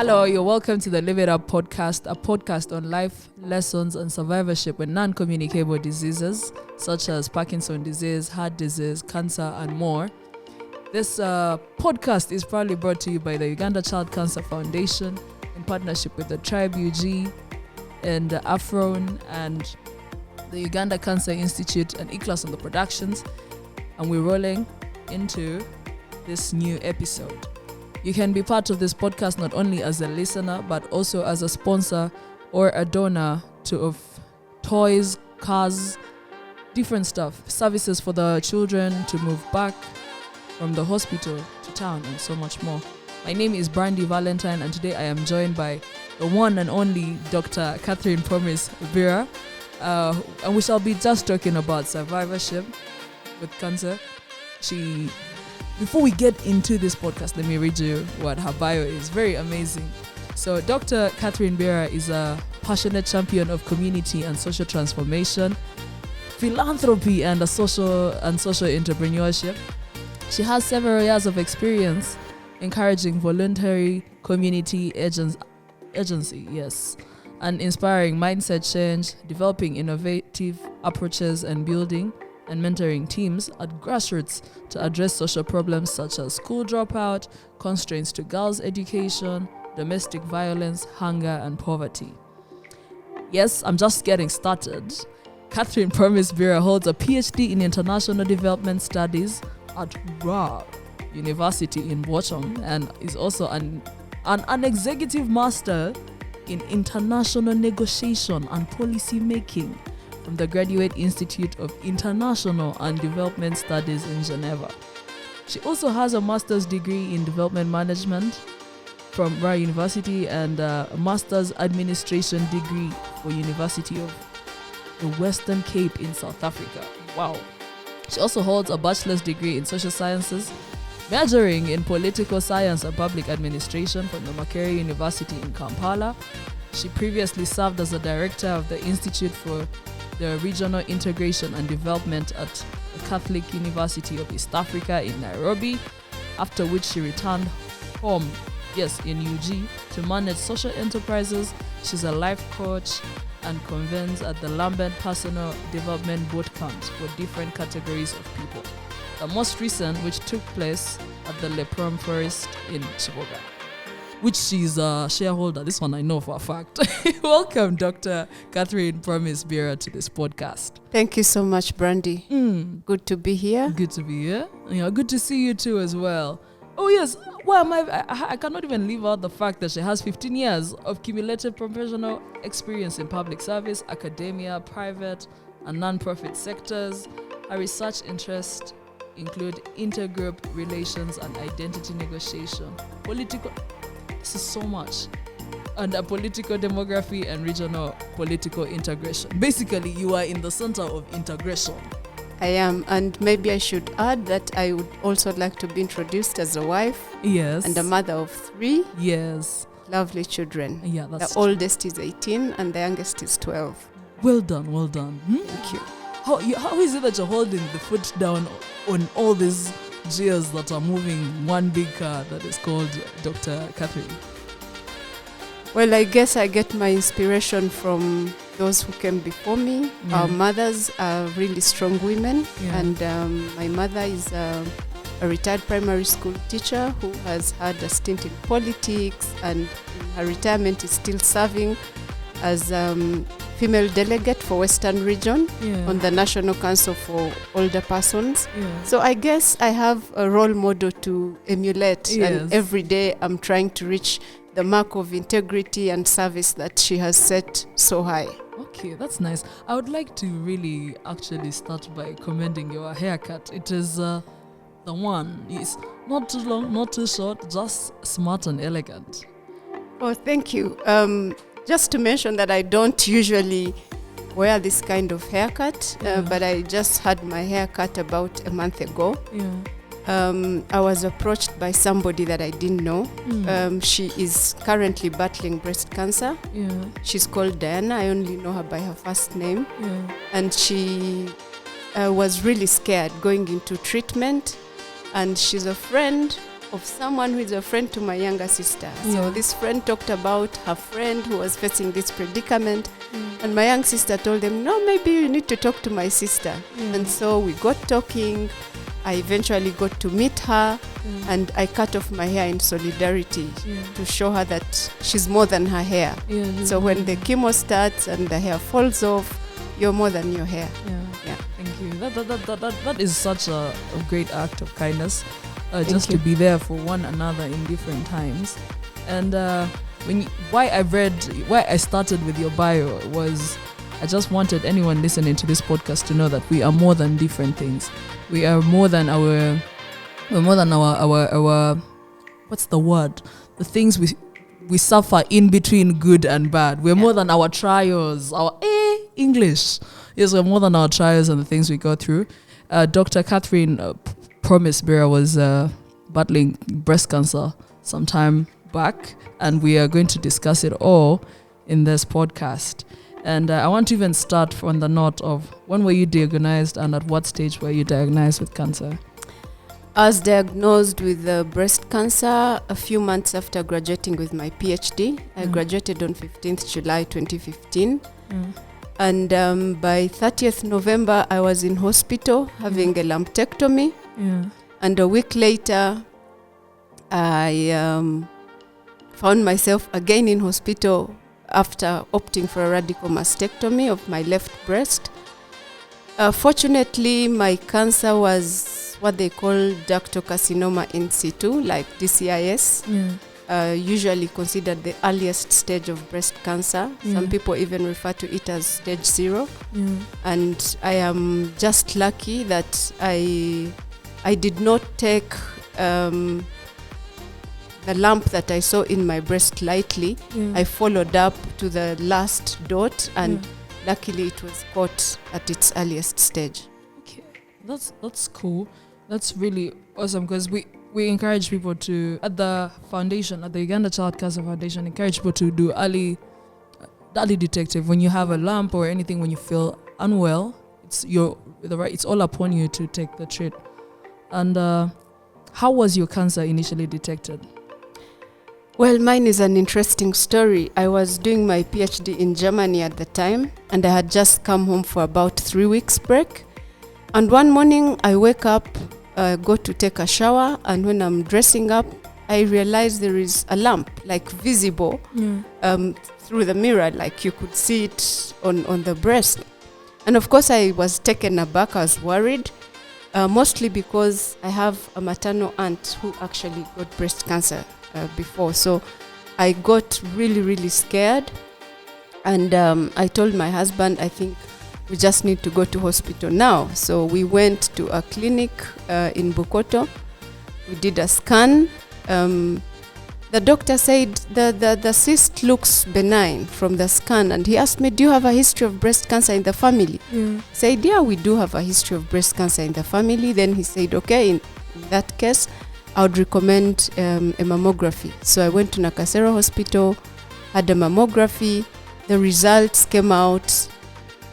Hello, you're welcome to the Live It Up podcast, a podcast on life, lessons, and survivorship with non-communicable diseases such as Parkinson's disease, heart disease, cancer, and more. This podcast is proudly brought to you by the Uganda Child Cancer Foundation in partnership with the Tribe UG and Afron and the Uganda Cancer Institute and E-Class on the productions. And we're rolling into this new episode. You can be part of this podcast not only as a listener, but also as a sponsor or a donor of toys, cars, different stuff, services for the children to move back from the hospital to town, and so much more. My name is Brandy Valentine, and today I am joined by the one and only Dr. Promise Biira, and we shall be just talking about survivorship with cancer. Before we get into this podcast, let me read you what her bio is. Very amazing. So Dr. Biira is a passionate champion of community and social transformation, philanthropy, and social entrepreneurship. She has several years of experience encouraging voluntary community agency, and inspiring mindset change, developing innovative approaches, and building and mentoring teams at grassroots to address social problems such as school dropout, constraints to girls' education, domestic violence, hunger, and poverty. Yes, I'm just getting started. Promise Biira holds a PhD in International Development Studies at Ra University in Bochum and is also an executive master in international negotiation and policy making from the Graduate Institute of International and Development Studies in Geneva. She also has a master's degree in development management from Ra University and a master's administration degree for University of the Western Cape in South Africa. Wow. She also holds a bachelor's degree in social sciences, majoring in political science and public administration from the Makerere University in Kampala. She previously served as a director of the Institute for the Regional Integration and Development at the Catholic University of East Africa in Nairobi, after which she returned home, in UG, to manage social enterprises. She's a life coach and convenes at the Lambent Personal Development Boot Camps for different categories of people. The most recent, which took place at the Leprom Forest in Chiboga, which she's a shareholder. This one I know for a fact. Welcome, Dr. Promise Biira, to this podcast. Thank you so much, Brandy. Good to be here. Good to be here. Yeah, good to see you too as well. Oh yes, well, I cannot even leave out the fact that she has 15 years of cumulative professional experience in public service, academia, private and non-profit sectors. Her research interests include intergroup relations and identity negotiation, this is so much, and a political demography and regional political integration. Basically, you are in the center of integration. I am, and maybe I should add that I would also like to be introduced as a wife. Yes. And a mother of 3. Yes. Lovely children. Yeah, that's the oldest is 18 and the youngest is 12. Well done. Thank you. How is it that you're holding the foot down on all these gears that are moving one big car that is called Dr. Catherine? Well, I guess I get my inspiration from those who came before me. Our mothers are really strong women, and my mother is a retired primary school teacher who has had a stint in politics, and in her retirement is still serving as female delegate for Western Region on the National Council for Older Persons. So I guess I have a role model to emulate, and every day I'm trying to reach the mark of integrity and service that she has set so high. Okay, that's nice. I would like to really actually start by commending your haircut. It is the one. It's not too long, not too short, just smart and elegant. Oh, thank you. Just to mention that I don't usually wear this kind of haircut, but I just had my hair cut about a month ago. I was approached by somebody that I didn't know. She is currently battling breast cancer. She's called Diana. I only know her by her first name. And she was really scared going into treatment. And she's a friend of someone who is a friend to my younger sister. Yeah. So this friend talked about her friend who was facing this predicament, and my young sister told them, no, maybe you need to talk to my sister. And so we got talking. I eventually got to meet her, and I cut off my hair in solidarity to show her that she's more than her hair. So when the chemo starts and the hair falls off, you're more than your hair. Yeah. Thank you. That is such a great act of kindness, just you. to be there for one another in different times. And why I started with your bio was I just wanted anyone listening to this podcast to know that we are more than different things. We are more than our what's the word? The things we suffer in between good and bad. We're more than our trials, English. Yes, we're more than our trials and the things we go through. Dr. Catherine Promise Biira was battling breast cancer some time back, and we are going to discuss it all in this podcast. And I want to even start from the note of when were you diagnosed and at what stage were you diagnosed with cancer? I was diagnosed with breast cancer a few months after graduating with my PhD. I graduated on 15th July 2015. And by 30th November, I was in hospital having a lumpectomy. And a week later, I found myself again in hospital after opting for a radical mastectomy of my left breast. Fortunately, my cancer was what they call ductal carcinoma in situ, like DCIS, usually considered the earliest stage of breast cancer. Some people even refer to it as stage 0. And I am just lucky that I did not take the lump that I saw in my breast lightly. I followed up to the last dot, and luckily it was caught at its earliest stage. Okay, that's cool. That's really awesome, because we encourage people to, at the foundation, at the Uganda Child Cancer Foundation, encourage people to do early detective. When you have a lump or anything, when you feel unwell, it's all upon you to take the treat. And how was your cancer initially detected? Well, mine is an interesting story. I was doing my PhD in Germany at the time, and I had just come home for about 3 weeks break. And one morning I wake up, go to take a shower, and when I'm dressing up, I realize there is a lump, like visible through the mirror, like you could see it on the breast. And of course I was taken aback, I was worried, mostly because I have a maternal aunt who actually got breast cancer before. So I got really, really scared, and I told my husband, I think we just need to go to hospital now. So we went to a clinic in Bukoto. We did a scan. The doctor said the cyst looks benign from the scan, and he asked me, do you have a history of breast cancer in the family? I said, yeah, we do have a history of breast cancer in the family. Then he said, okay, in that case, I would recommend a mammography. So I went to Nakasero Hospital, had a mammography. The results came out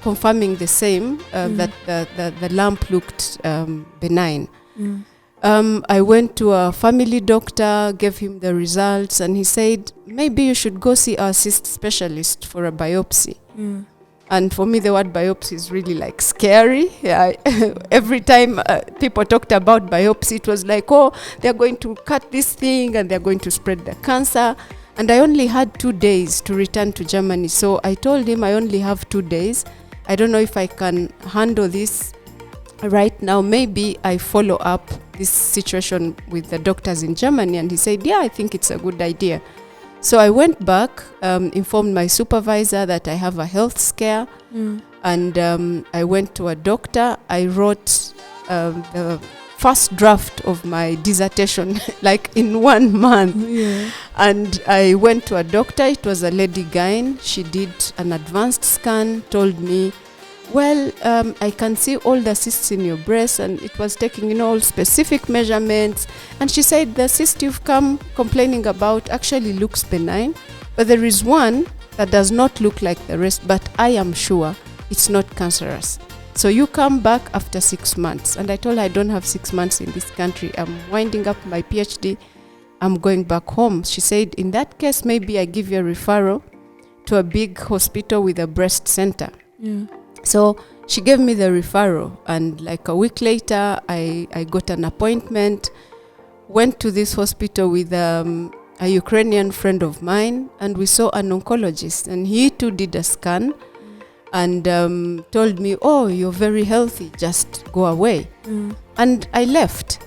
confirming the same, that the lump looked benign. I went to a family doctor, gave him the results, and he said, maybe you should go see our cyst specialist for a biopsy. And for me, the word biopsy is really like scary. Every time people talked about biopsy, it was like, oh, they're going to cut this thing and they're going to spread the cancer. And I only had 2 days to return to Germany. So I told him I only have 2 days. I don't know if I can handle this right now. Maybe I follow up this situation with the doctors in Germany. And he said, yeah, I think it's a good idea. So I went back, informed my supervisor that I have a health scare, and I went to a doctor. I wrote the first draft of my dissertation like in 1 month. And I went to a doctor. It was a lady gyne. She did an advanced scan, told me, well, I can see all the cysts in your breast, and it was taking all specific measurements. And she said, the cyst you've come complaining about actually looks benign, but there is one that does not look like the rest, but I am sure it's not cancerous. So you come back after 6 months. And I told her I don't have 6 months in this country. I'm winding up my PhD. I'm going back home. She said, in that case, maybe I give you a referral to a big hospital with a breast center. Yeah. So she gave me the referral, and like a week later, I got an appointment, went to this hospital with a Ukrainian friend of mine, and we saw an oncologist, and he too did a scan and told me, oh, you're very healthy, just go away. And I left.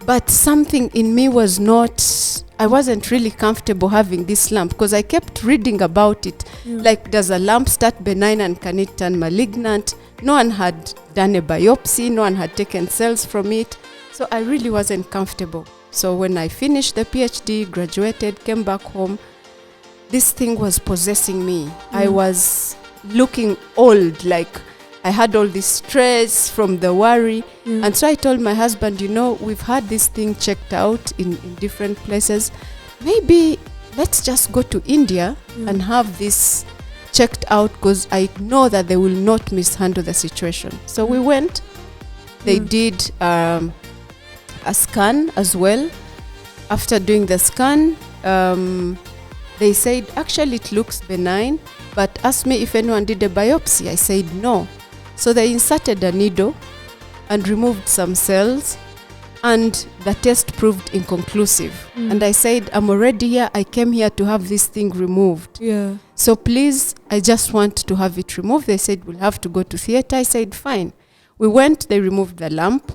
But something in me was not, I wasn't really comfortable having this lump, because I kept reading about it. Like, does a lump start benign and can it turn malignant? No one had done a biopsy, no one had taken cells from it. So I really wasn't comfortable. So when I finished the PhD, graduated, came back home, this thing was possessing me. I was looking old, like I had all this stress from the worry. And so I told my husband, you know, we've had this thing checked out in different places. Maybe let's just go to India and have this checked out, because I know that they will not mishandle the situation. So we went. They did a scan as well. After doing the scan, they said, actually it looks benign, but asked me if anyone did a biopsy. I said no. So they inserted a needle and removed some cells, and the test proved inconclusive. And I said, I'm already here. I came here to have this thing removed. Yeah. So please, I just want to have it removed. They said, we'll have to go to theater. I said, fine. We went, they removed the lump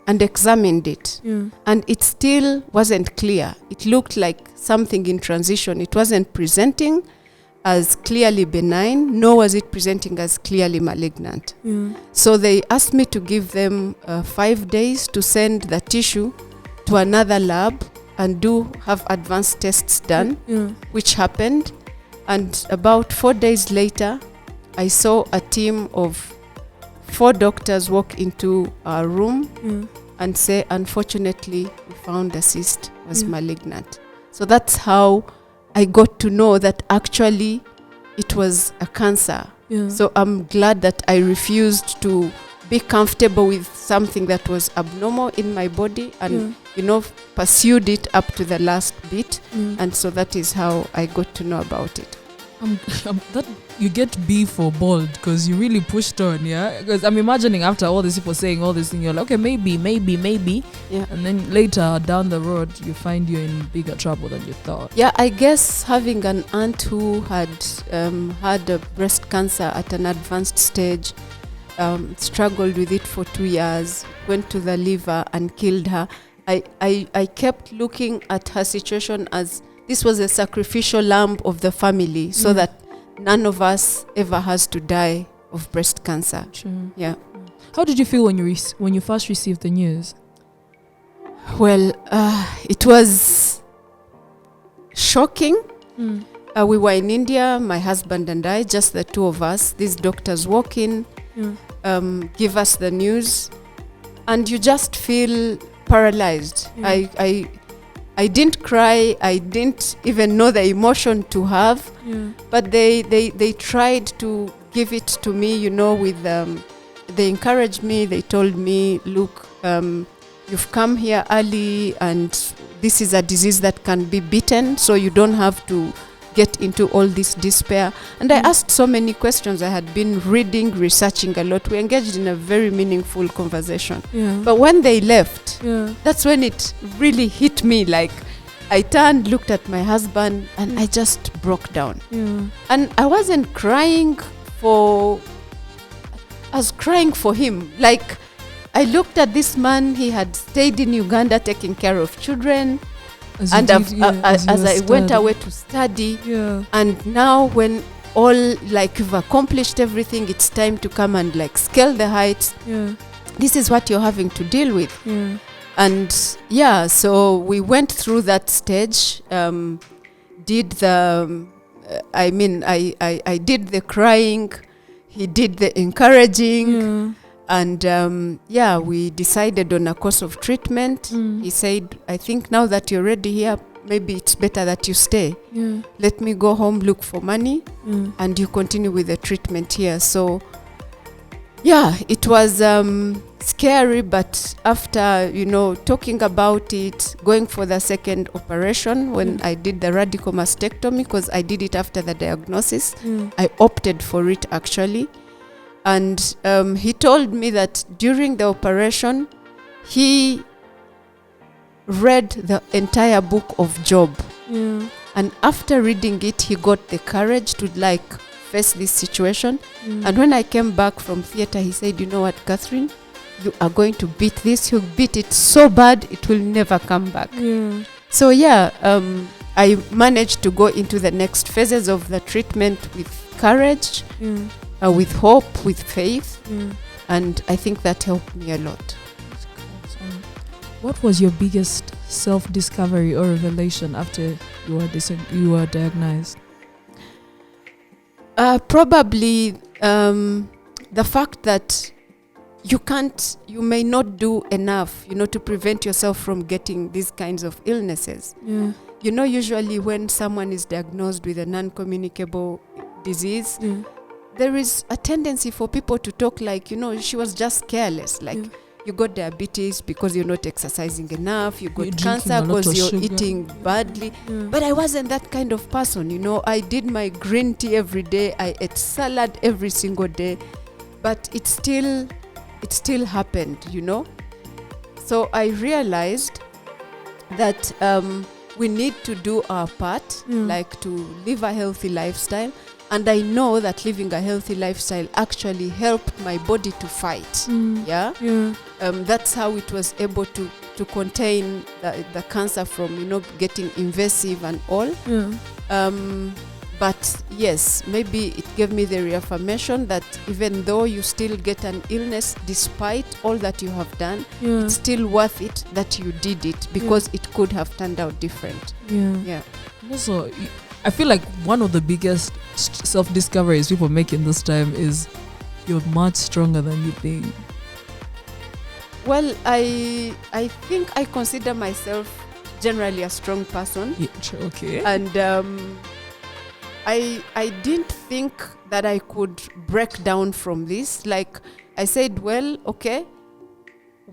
and examined it. And it still wasn't clear. It looked like something in transition. It wasn't presenting as clearly benign, nor was it presenting as clearly malignant. So they asked me to give them 5 days to send the tissue to another lab and have advanced tests done, which happened. And about 4 days later, I saw a team of 4 doctors walk into our room and say, unfortunately, we found the cyst was malignant. So that's how I got to know that actually it was a cancer. So I'm glad that I refused to be comfortable with something that was abnormal in my body and, you know, pursued it up to the last bit. And so that is how I got to know about it. That you get B for bold, because you really pushed on, yeah? Because I'm imagining after all these people saying all this thing, you're like, okay, maybe. Yeah. And then later down the road, you find you're in bigger trouble than you thought. Yeah, I guess having an aunt who had had a breast cancer at an advanced stage, struggled with it for 2 years, went to the liver and killed her. I kept looking at her situation as this was a sacrificial lamb of the family, so that none of us ever has to die of breast cancer. True. Yeah. How did you feel when you first received the news? Well, it was shocking. We were in India, my husband and I, just the two of us. These doctors walk in, give us the news, and you just feel paralyzed. I didn't cry. I didn't even know the emotion to have. But they tried to give it to me, you know, with they encouraged me. They told me, look, you've come here early, and this is a disease that can be beaten, so you don't have to get into all this despair. And I asked so many questions. I had been reading, researching a lot. We engaged in a very meaningful conversation. But when they left, that's when it really hit me. Like, I turned, looked at my husband, and I just broke down. And I wasn't crying I was crying for him. Like, I looked at this man. He had stayed in Uganda taking care of children. As I went away to study, and now when all, like, you've accomplished everything, it's time to come and like scale the heights. This is what you're having to deal with. And so we went through that stage. Did the I did the crying, he did the encouraging. And we decided on a course of treatment. He said, I think now that you're already here, maybe it's better that you stay. Let me go home, look for money, and you continue with the treatment here. So Yeah, it was scary, but after, talking about it, going for the second operation, when I did the radical mastectomy, because I did it after the diagnosis, I opted for it actually. And he told me that during the operation, he read the entire book of Job. And after reading it, he got the courage to face this situation. And when I came back from theater, he said, you know what, Catherine, you are going to beat this. You beat it so bad, it will never come back. So I managed to go into the next phases of the treatment with courage, with hope, with faith. And I think that helped me a lot. What was your biggest self-discovery or revelation after you were diagnosed? Probably the fact that you may not do enough, to prevent yourself from getting these kinds of illnesses. Usually when someone is diagnosed with a non-communicable disease, there is a tendency for people to talk like, she was just careless. You got diabetes because you're not exercising enough. You got cancer because you're eating badly. But I wasn't that kind of person. I did my green tea every day. I ate salad every single day. But it still happened, So I realized that we need to do our part, to live a healthy lifestyle. And I know that living a healthy lifestyle actually helped my body to fight. That's how it was able to contain the cancer from, getting invasive and all. But yes, maybe it gave me the reaffirmation that even though you still get an illness, despite all that you have done, it's still worth it that you did it, because it could have turned out different. Also, I feel like one of the biggest self-discoveries people make in this time is you're much stronger than you think. Well, I think I consider myself generally a strong person. Okay. And I didn't think that I could break down from this. Like I said, well, okay,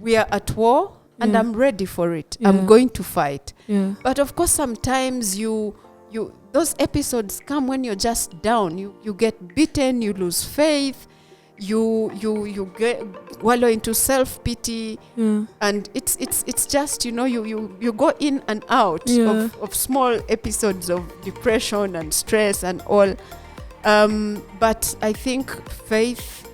we are at war and I'm ready for it. I'm going to fight. But of course, sometimes those episodes come when you're just down. You get beaten, you lose faith, you wallow into self-pity, and it's just, you go in and out of small episodes of depression and stress and all. But I think faith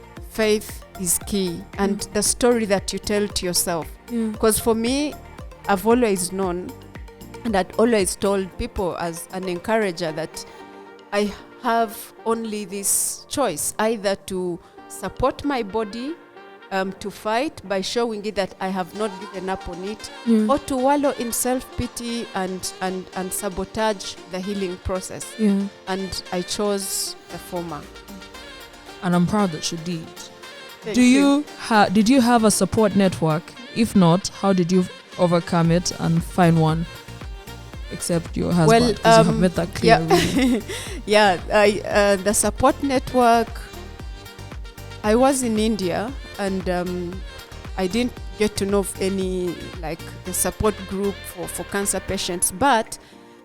is key, and the story that you tell to yourself. Because for me, I've always known, and I'd always told people as an encourager, that I have only this choice, either to support my body to fight by showing it that I have not given up on it, or to wallow in self-pity and sabotage the healing process. And I chose the former. And I'm proud that you did. Did you have a support network? If not, how did you overcome it and find one? Except your husband, because you have made that clear. Really. The support network, I was in India, and I didn't get to know of any a support group for cancer patients, but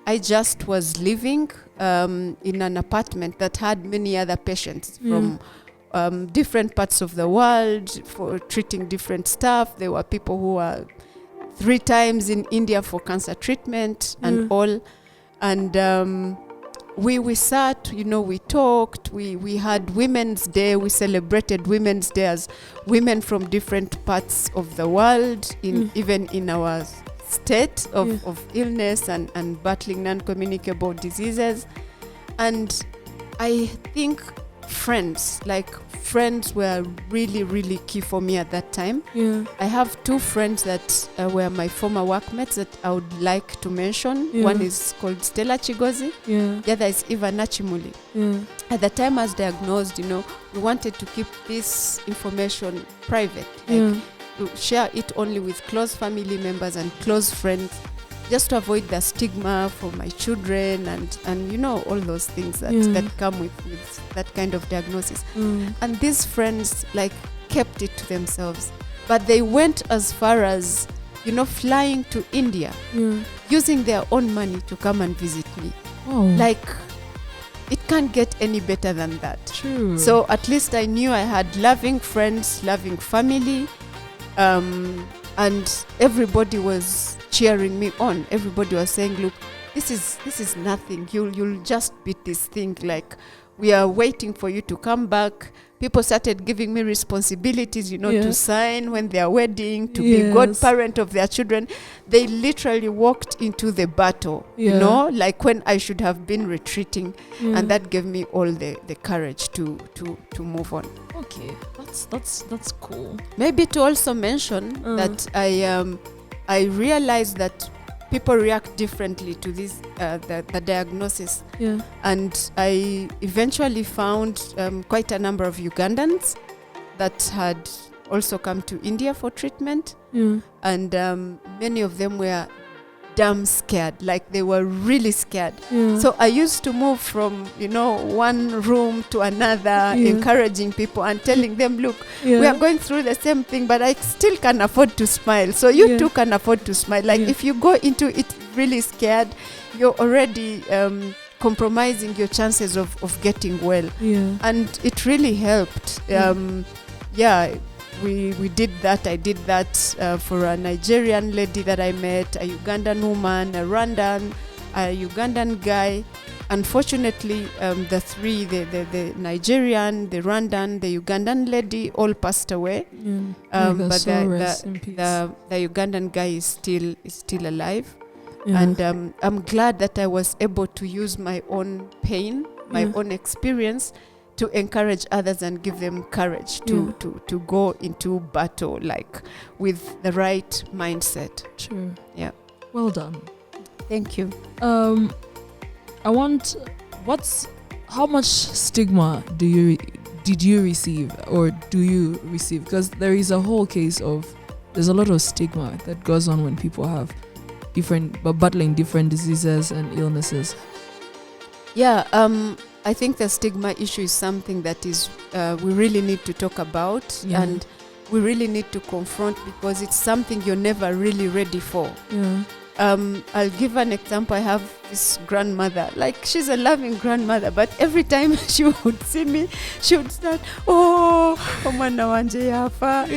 I just was living in an apartment that had many other patients from different parts of the world for treating different stuff. There were people who were 3 times in India for cancer treatment and all. And we sat, we talked, we had Women's Day, we celebrated Women's Day as women from different parts of the world, even in our state of illness and battling non-communicable diseases. And I think friends were really, really key for me at that time. I have 2 friends that were my former workmates that I would like to mention. One is called Stella Chigozi. The other is Eva Nachimuli. At the time I was diagnosed, we wanted to keep this information private, to share it only with close family members and close friends, just to avoid the stigma for my children and all those things that come with that kind of diagnosis. And these friends kept it to themselves. But they went as far as, flying to India, using their own money to come and visit me. Oh. Like, it can't get any better than that. True. So at least I knew I had loving friends, loving family, and everybody was cheering me on. Everybody was saying, look, this is nothing. You'll just beat this thing. Like, we are waiting for you to come back. People started giving me responsibilities, to sign when they are wedding, to be godparent of their children. They literally walked into the battle, like when I should have been retreating. And that gave me all the courage to move on. Okay, that's cool. Maybe to also mention that I realized that people react differently to this the diagnosis, and I eventually found quite a number of Ugandans that had also come to India for treatment, and many of them were damn scared, like they were really scared. So I used to move from one room to another, encouraging people and telling them, look, we are going through the same thing, but I still can afford to smile, so you too can afford to smile. Like if you go into it really scared, you're already compromising your chances of getting well. And it really helped. We did that. I did that for a Nigerian lady that I met, a Ugandan woman, a Rwandan, a Ugandan guy. Unfortunately, the three, the Nigerian, the Rwandan, the Ugandan lady, all passed away. But the Ugandan guy is still alive. And I'm glad that I was able to use my own pain, my own experience, to encourage others and give them courage to go into battle, like with the right mindset. True. Yeah. Well done. Thank you. How much stigma did you receive, or do you receive? Because there is a whole case of, there's a lot of stigma that goes on when people have battling different diseases and illnesses. Yeah. I think the stigma issue is something that is we really need to talk about, and we really need to confront, because it's something you're never really ready for. I'll give an example. I have this grandmother, like she's a loving grandmother, but every time she would see me, she would start, mwana wanje yafa.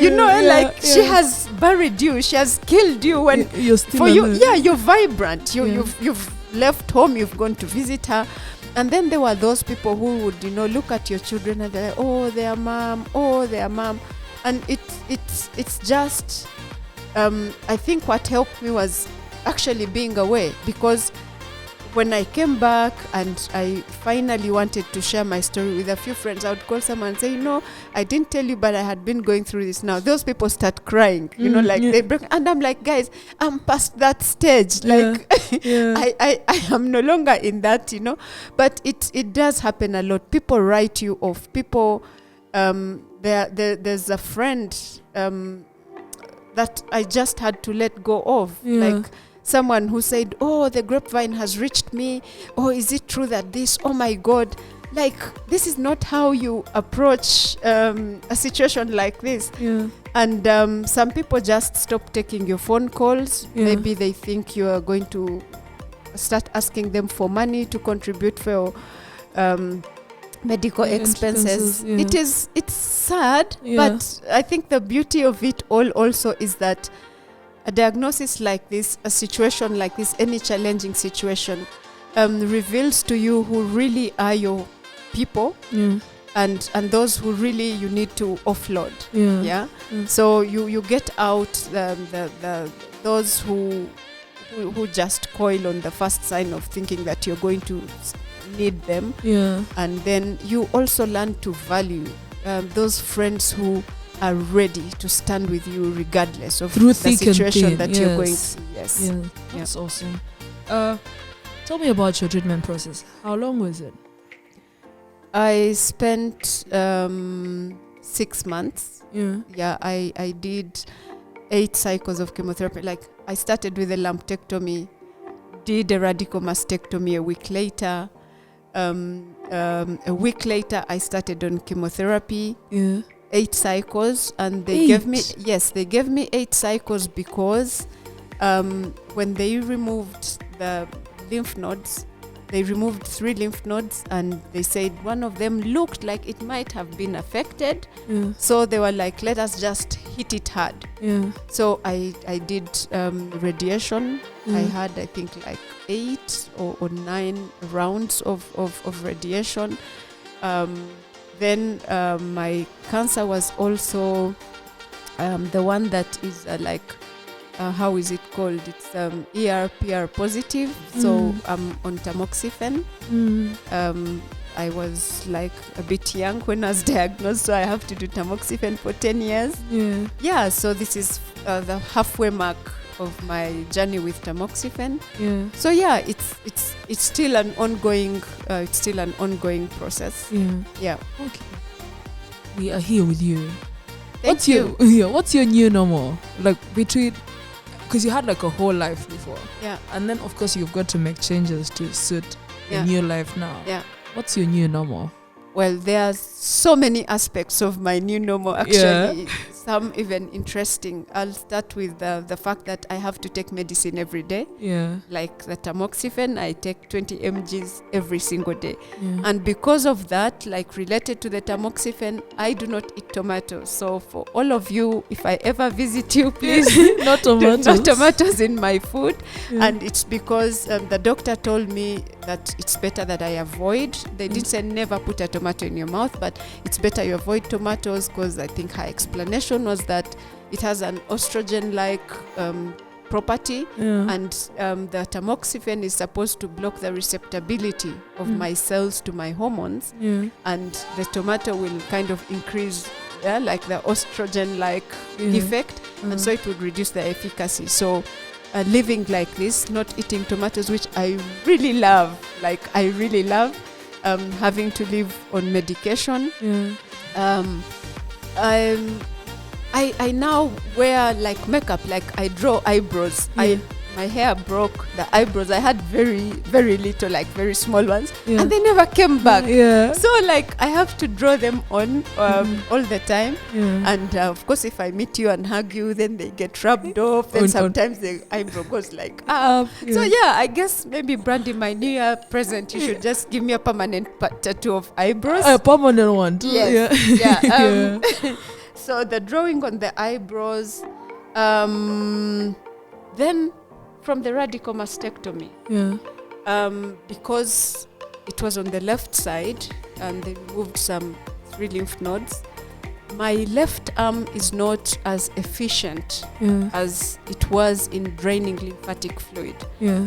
She has buried you, she has killed you when you're still you're vibrant. You've left home, you've gone to visit her. And then there were those people who would, look at your children and they're like, their mom. And it's just, I think what helped me was actually being away, because when I came back and I finally wanted to share my story with a few friends, I would call someone and say, I didn't tell you, but I had been going through this. Now those people start crying, they break, and I'm like, guys, I'm past that stage. I am no longer in that, but it does happen a lot. People write you off. People, there's a friend that I just had to let go of, like someone who said, the grapevine has reached me. Is it true that this? Oh my God. Like, this is not how you approach a situation like this. And some people just stop taking your phone calls. Maybe they think you are going to start asking them for money to contribute for medical expenses. It's sad, but I think the beauty of it all also is that a diagnosis like this, a situation like this, any challenging situation, reveals to you who really are your people, and those who really you need to offload. So you get out those who just coil on the first sign of thinking that you're going to need them, and then you also learn to value those friends who are ready to stand with you regardless of the situation that you're going through. That's awesome. Tell me about your treatment process. How long was it? I spent 6 months. I did 8 cycles of chemotherapy. Like, I started with a lumpectomy, did a radical mastectomy a week later. A week later, I started on chemotherapy. 8 cycles, and they gave me 8 cycles because when they removed the lymph nodes, they removed 3 lymph nodes, and they said one of them looked like it might have been affected. So they were like, let us just hit it hard. So I did radiation. I had, I think, like 8 or 9 rounds of radiation. Then my cancer was also the one that is how is it called? It's ER/PR positive. So I'm on tamoxifen. I was like a bit young when I was diagnosed, so I have to do tamoxifen for 10 years. Yeah, so this is the halfway mark of my journey with tamoxifen. So yeah, it's still an ongoing process. Yeah. Okay. We are here with you. Thank you. What's your new normal? Like between, because you had like a whole life before. Yeah. And then of course you've got to make changes to suit the new life now. Yeah. What's your new normal? Well, there are so many aspects of my new normal, actually. Some even interesting. I'll start with the fact that I have to take medicine every day. Like the tamoxifen, I take 20 mgs every single day. And because of that, like related to the tamoxifen, I do not eat tomatoes. So for all of you, if I ever visit you, please not tomatoes. Not tomatoes in my food. And it's because the doctor told me that it's better that I avoid. They did say never put a tomato in your mouth, but it's better you avoid tomatoes, because I think her explanation was that it has an estrogen-like property, and the tamoxifen is supposed to block the receptibility of my cells to my hormones, and the tomato will kind of increase like the estrogen-like effect, and so it would reduce the efficacy. So living like this, not eating tomatoes, which I really love, having to live on medication. I now wear like makeup, like I draw eyebrows. My hair broke, the eyebrows, I had very, very little, like very small ones, and they never came back. So like I have to draw them on all the time. And of course, if I meet you and hug you, then they get rubbed off. Then sometimes the eyebrow goes like up. So yeah, I guess maybe Brandy, my New Year present, you should just give me a permanent tattoo of eyebrows. A permanent one too. Yes. So the drawing on the eyebrows, then from the radical mastectomy, because it was on the left side and they removed some 3 lymph nodes, my left arm is not as efficient as it was in draining lymphatic fluid.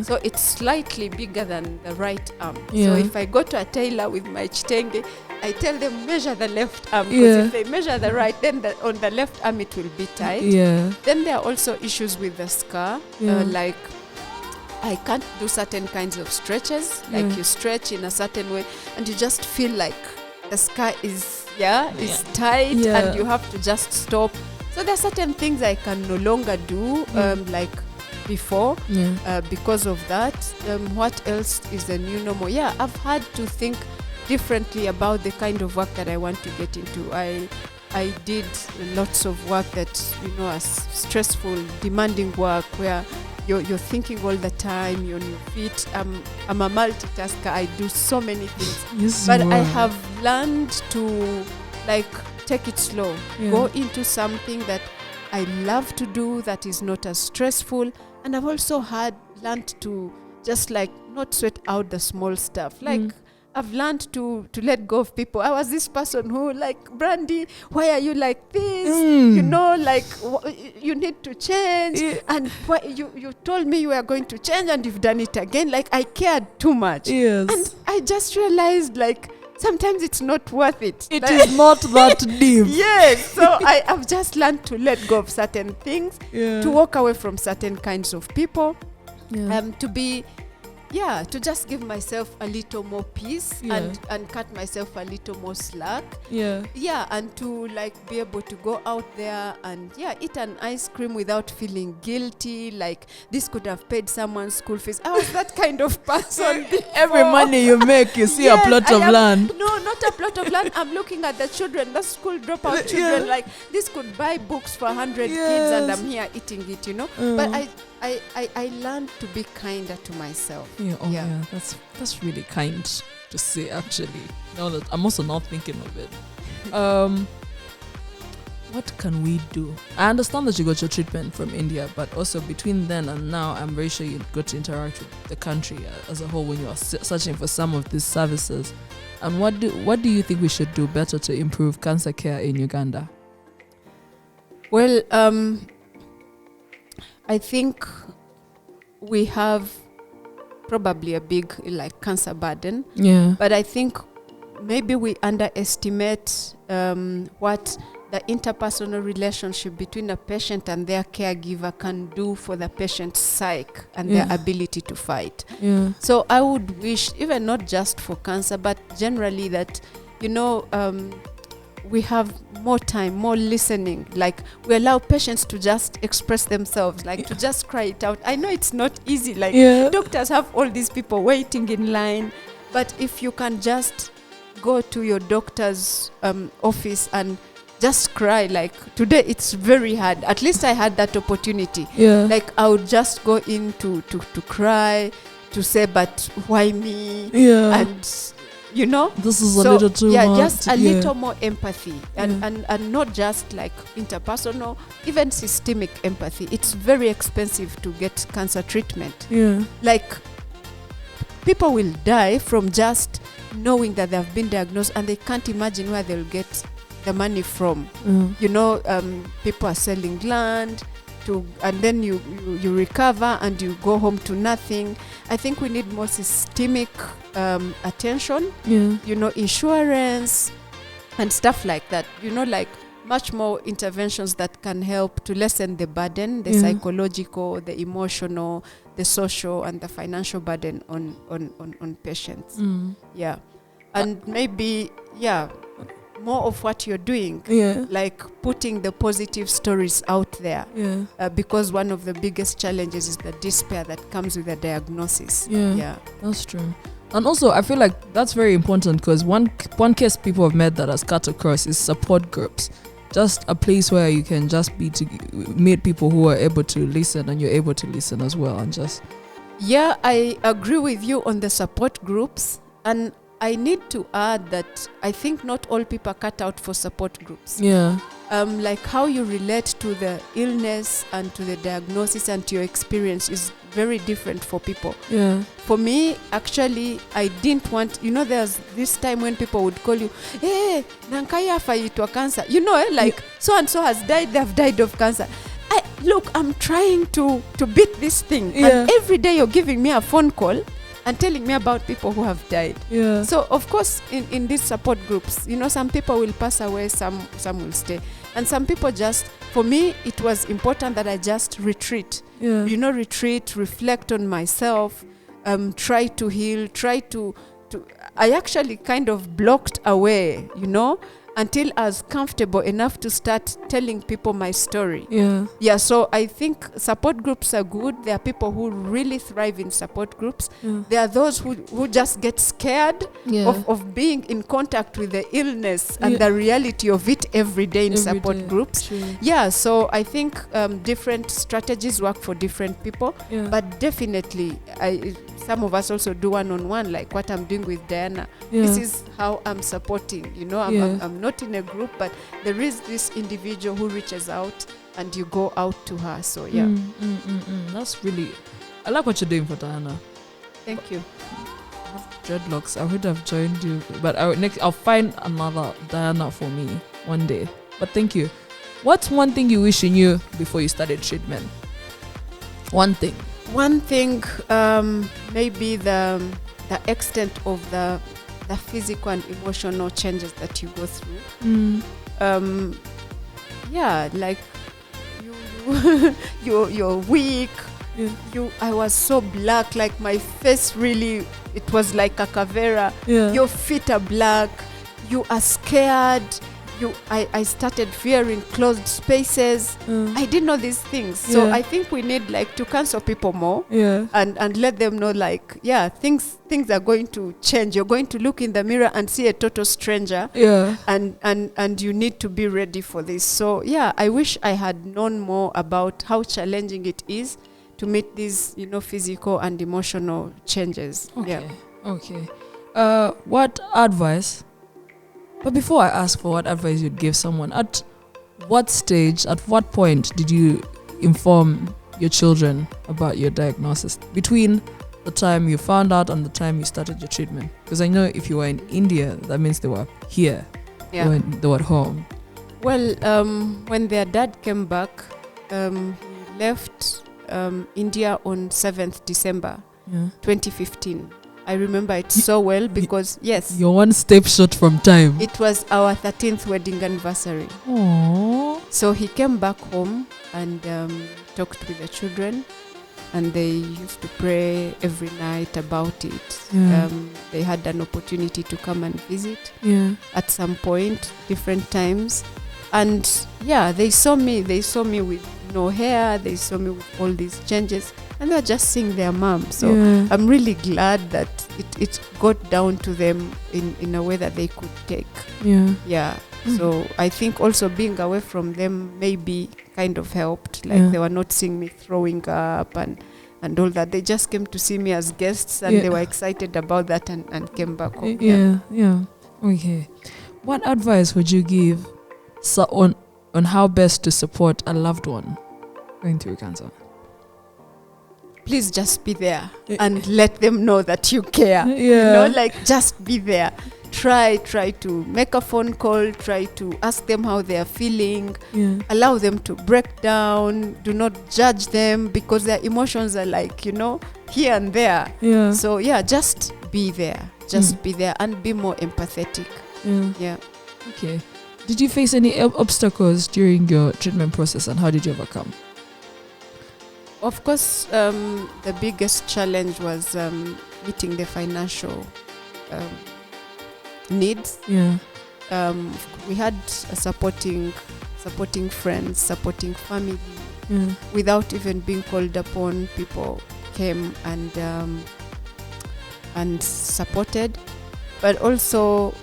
So it's slightly bigger than the right arm. So if I go to a tailor with my chitenge, I tell them measure the left arm, because if they measure the right, then on the left arm it will be tight. Then there are also issues with the scar, like I can't do certain kinds of stretches, like you stretch in a certain way and you just feel like the scar is tight and you have to just stop. So there are certain things I can no longer do like before because of that. What else is the new normal? I've had to think differently about the kind of work that I want to get into. I did lots of work that, are stressful, demanding work where you're thinking all the time, you're on your feet. I'm a multitasker. I do so many things. But I have learned to take it slow. Go into something that I love to do that is not as stressful. And I've also learned to just not sweat out the small stuff. I've learned to let go of people. I was this person who Brandy, why are you like this? You need to change. And why you told me you were going to change and you've done it again. I cared too much. And I just realized sometimes it's not worth it. It is not that deep. So I've just learned to let go of certain things, to walk away from certain kinds of people, to be to just give myself a little more peace and cut myself a little more slack. And to like be able to go out there and eat an ice cream without feeling guilty, like this could have paid someone's school fees. I was that kind of person. Every money you make, you see a plot of land. No, not a plot of land. I'm looking at the children, the school dropout children, like this could buy books for 100 kids and I'm here eating it, But I learned to be kinder to myself. That's really kind to say, actually. Now that I'm also not thinking of it. What can we do? I understand that you got your treatment from India, but also between then and now, I'm very sure you got to interact with the country as a whole when you are searching for some of these services. And what do you think we should do better to improve cancer care in Uganda? Well, I think we have probably a big cancer burden. But I think maybe we underestimate what the interpersonal relationship between a patient and their caregiver can do for the patient's psyche and their ability to fight. So I would wish, even not just for cancer, but generally that, we have more time, more listening. Like we allow patients to just express themselves, like to just cry it out. I know it's not easy. Like doctors have all these people waiting in line, but if you can just go to your doctor's office and just cry, like today it's very hard. At least I had that opportunity. Like I would just go in to cry, to say, but why me? And this is a little too much. Just a little more empathy and not just like interpersonal, even systemic empathy. It's very expensive to get cancer treatment. Like people will die from just knowing that they have been diagnosed and they can't imagine where they'll get the money from. People are selling land and then you recover and you go home to nothing. I think we need more systemic attention, insurance and stuff like that, like much more interventions that can help to lessen the burden, the psychological, the emotional, the social and the financial burden on patients. And maybe more of what you're doing, like putting the positive stories out there, because one of the biggest challenges is the despair that comes with the diagnosis. That's true. And also I feel like that's very important, because one case people have met that has cut across is support groups. Just a place where you can just be to meet people who are able to listen and you're able to listen as well, and just I agree with you on the support groups. And I need to add that I think not all people are cut out for support groups. Like how you relate to the illness and to the diagnosis and to your experience is very different for people. For me, actually, I didn't want, there's this time when people would call you, hey, nankaya faitwa cancer. Like so and so has died, they've died of cancer. Look, I'm trying to beat this thing. And every day you're giving me a phone call and telling me about people who have died. So of course in these support groups, some people will pass away, some will stay, and some people just, for me it was important that I just retreat. Retreat, reflect on myself, try to heal, I actually kind of blocked away, until I was comfortable enough to start telling people my story. So I think support groups are good. There are people who really thrive in support groups. There are those who just get scared of being in contact with the illness and the reality of it every day in support groups. So I think different strategies work for different people, but definitely some of us also do one-on-one, like what I'm doing with Diana. This is how I'm supporting, I'm not in a group, but there is this individual who reaches out and you go out to her. So that's really, I like what you're doing for Diana. Thank you. I have dreadlocks. I would have joined you, but I'll find another Diana for me one day. But thank you. What's one thing you wish you knew before you started treatment? One thing, maybe the extent of the physical and emotional changes that you go through. Like you're weak, I was so black, like my face really, it was like a cavera. Your feet are black, you are scared. I started fearing closed spaces. I didn't know these things. So I think we need like to counsel people more and let them know like, things are going to change. You're going to look in the mirror and see a total stranger. And you need to be ready for this. So I wish I had known more about how challenging it is to meet these, physical and emotional changes. Okay. What advice? But before I ask for what advice you'd give someone, at what stage, at what point did you inform your children about your diagnosis? Between the time you found out and the time you started your treatment? Because I know if you were in India, that means they were here. They were at home. Well, when their dad came back, he left India on 7th December 2015. I remember it so well because, you're one step short from time. It was our 13th wedding anniversary. Aww. So he came back home and talked with the children, and they used to pray every night about it. They had an opportunity to come and visit at some point, different times. And they saw me with no hair, they saw me with all these changes, and they're just seeing their mom. So I'm really glad that it got down to them in a way that they could take. So I think also being away from them maybe kind of helped. Like they were not seeing me throwing up and all that. They just came to see me as guests, and they were excited about that and came back home. Okay. What advice would you give on how best to support a loved one going through cancer? Please just be there and let them know that you care. Just be there. Try to make a phone call. Try to ask them how they are feeling. Allow them to break down. Do not judge them because their emotions are like, here and there. So just be there. Just be there and be more empathetic. Okay. Did you face any obstacles during your treatment process, and how did you overcome? Of course, the biggest challenge was meeting the financial needs. We had supporting friends, supporting family. Without even being called upon, people came and supported. But also,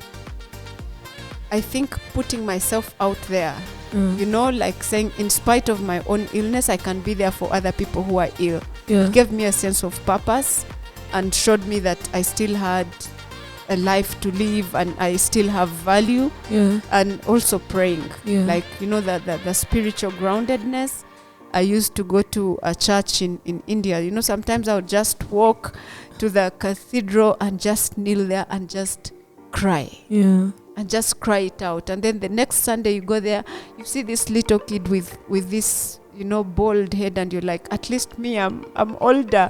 I think putting myself out there, like saying, in spite of my own illness, I can be there for other people who are ill. It gave me a sense of purpose and showed me that I still had a life to live and I still have value. And also praying, the spiritual groundedness. I used to go to a church in India. Sometimes I would just walk to the cathedral and just kneel there and just cry. And just cry it out. And then the next Sunday you go there, you see this little kid with this, bald head, and you're like, at least me, I'm older.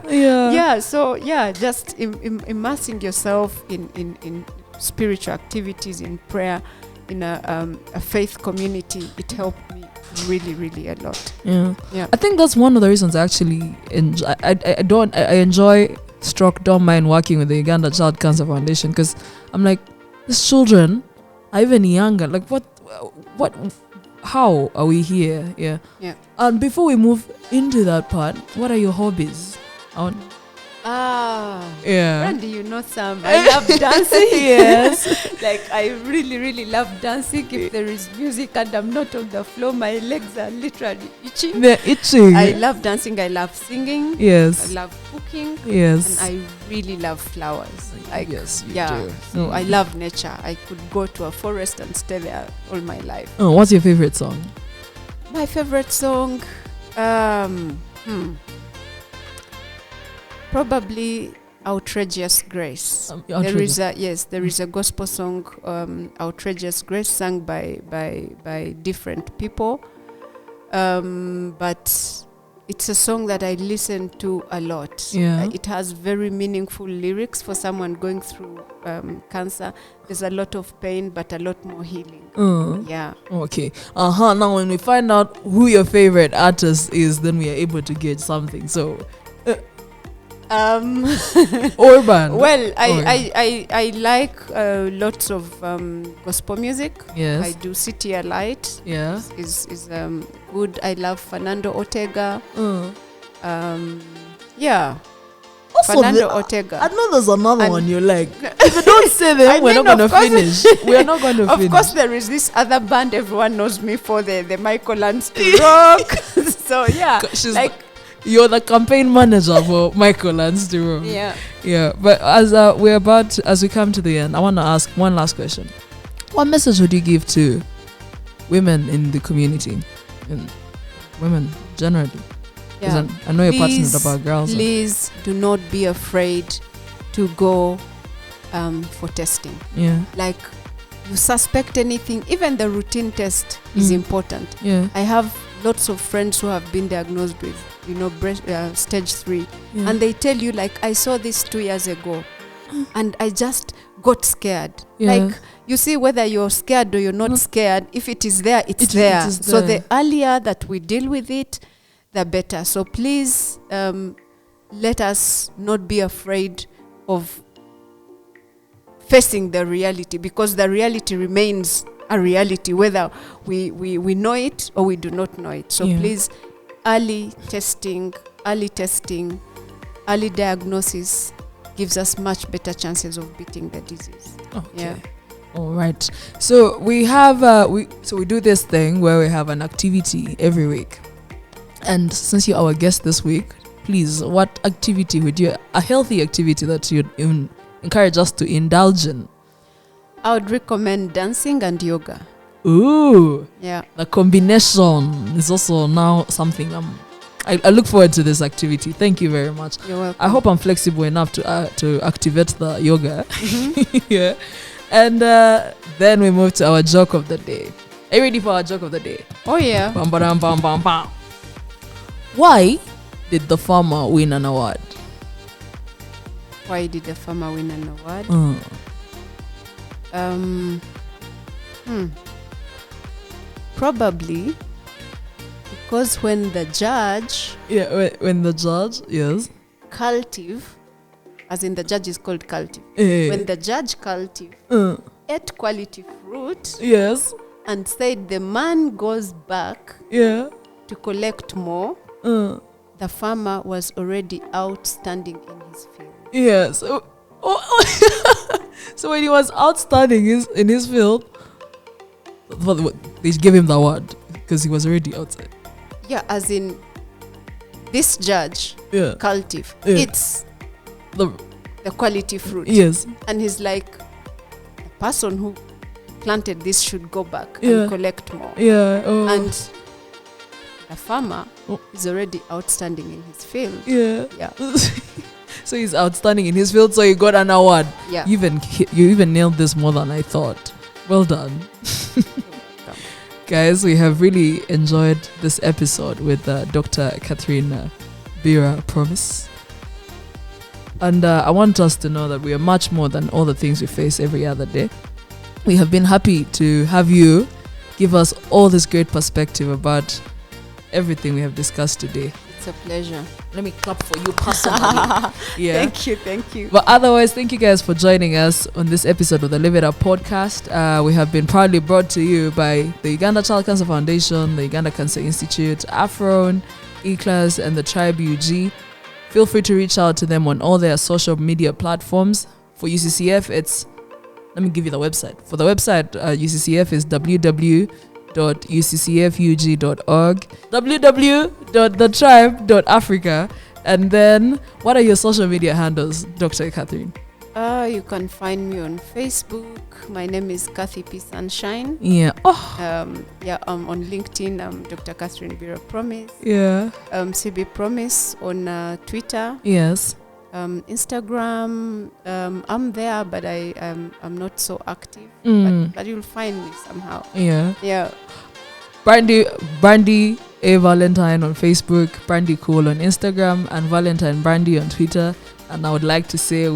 So just immersing yourself in spiritual activities, in prayer, in a faith community, it helped me really, really a lot. I think that's one of the reasons I actually enjoy. I enjoy don't mind working with the Uganda Child Cancer Foundation, because I'm like, these children are even younger. Like, what, how are we here? And before we move into that part, what are your hobbies? Brandy, some. I love dancing. Yes. I really, really love dancing. If there is music and I'm not on the floor, my legs are literally itching. They're itching. I love dancing. I love singing. Yes. I love cooking. Yes. And I really love flowers. Yes, you do. So I love nature. I could go to a forest and stay there all my life. Oh, what's your favorite song? My favorite song? Probably Outrageous Grace. There is a gospel song, Outrageous Grace, sung by different people. But it's a song that I listen to a lot. Yeah. It has very meaningful lyrics for someone going through cancer. There's a lot of pain, but a lot more healing. Yeah. Okay. Now, when we find out who your favorite artist is, then we are able to gauge something. So, Urban. Well, I like lots of gospel music. Yes. I do City Light. Yeah. Is good. I love Fernando Ortega. Yeah. Also, Fernando Ortega. I know there's another one you like. If you don't say them, we're not going to finish. We're not going to finish. Of course, there is this other band everyone knows me for, the Michael Lance to Rock. So, yeah. You're the campaign manager for Michael and Stu. Yeah. But as we come to the end, I want to ask one last question. What message would you give to women in the community and women generally? Yeah. I know you're passionate about girls. Please do not be afraid to go for testing. Yeah. Like, you suspect anything, even the routine test is important. Yeah. I have lots of friends who have been diagnosed with, stage 3. Yeah. And they tell you, like, I saw this 2 years ago and I just got scared. Yeah. Like, you see, whether you're scared or you're not scared, if it is there, it's there. It is so there. the earlier that we deal with it, the better. So please let us not be afraid of facing the reality, because the reality remains a reality whether we know it or we do not know it. So please, early testing, early diagnosis gives us much better chances of beating the disease. Okay. Yeah. All right. So we have we do this thing where we have an activity every week. And since you're our guest this week, please, what activity would you, a healthy activity that you'd encourage us to indulge in? I would recommend dancing and yoga. Ooh. Yeah. The combination is also now something I look forward to this activity. Thank you very much. You're welcome. I hope I'm flexible enough to activate the yoga. Yeah. And then we move to our joke of the day. Are you ready for our joke of the day? Oh yeah. Bam, bam, bam, bam, bam. Why did the farmer win an award? Why did the farmer win an award? Probably because when the judge... Yeah, when the judge, yes. Cultive, as in the judge is called cultive. When the judge cultive ate quality fruit, yes, and said the man goes back to collect more, the farmer was already outstanding in his field. Yes. So when he was outstanding in his field, they gave him the award because he was already outside. Yeah, as in this judge, cultive, it's the quality fruit. Yes. And he's like, the person who planted this should go back and collect more. Yeah. Oh. And the farmer is already outstanding in his field. Yeah. So he's outstanding in his field, so he got an award. Yeah. You even nailed this more than I thought. Well done. Guys, we have really enjoyed this episode with Dr. Catherine Biira, Promise. And I want us to know that we are much more than all the things we face every other day. We have been happy to have you give us all this great perspective about everything we have discussed today. It's a pleasure. Let me clap for you personally. Yeah. Thank you. But otherwise, thank you guys for joining us on this episode of the Live It Up podcast. We have been proudly brought to you by the Uganda Child Cancer Foundation, the Uganda Cancer Institute, Afron, E-Class, and the Tribe UG. Feel free to reach out to them on all their social media platforms. For UCCF, let me give you the website. For the website, UCCF is www.uccfug.org, www.thetribe.africa. And then, what are your social media handles, Dr. Catherine? You can find me on Facebook. My name is Kathy P. Sunshine. Yeah. On LinkedIn, I'm Dr. Catherine Biira Promise. Yeah. CB Promise on Twitter. Yes. Instagram, I'm there, but I'm not so active. But you'll find me somehow. Yeah. Yeah. Brandy A Valentine on Facebook, Brandy Cool on Instagram, and Valentine Brandy on Twitter. And I would like to say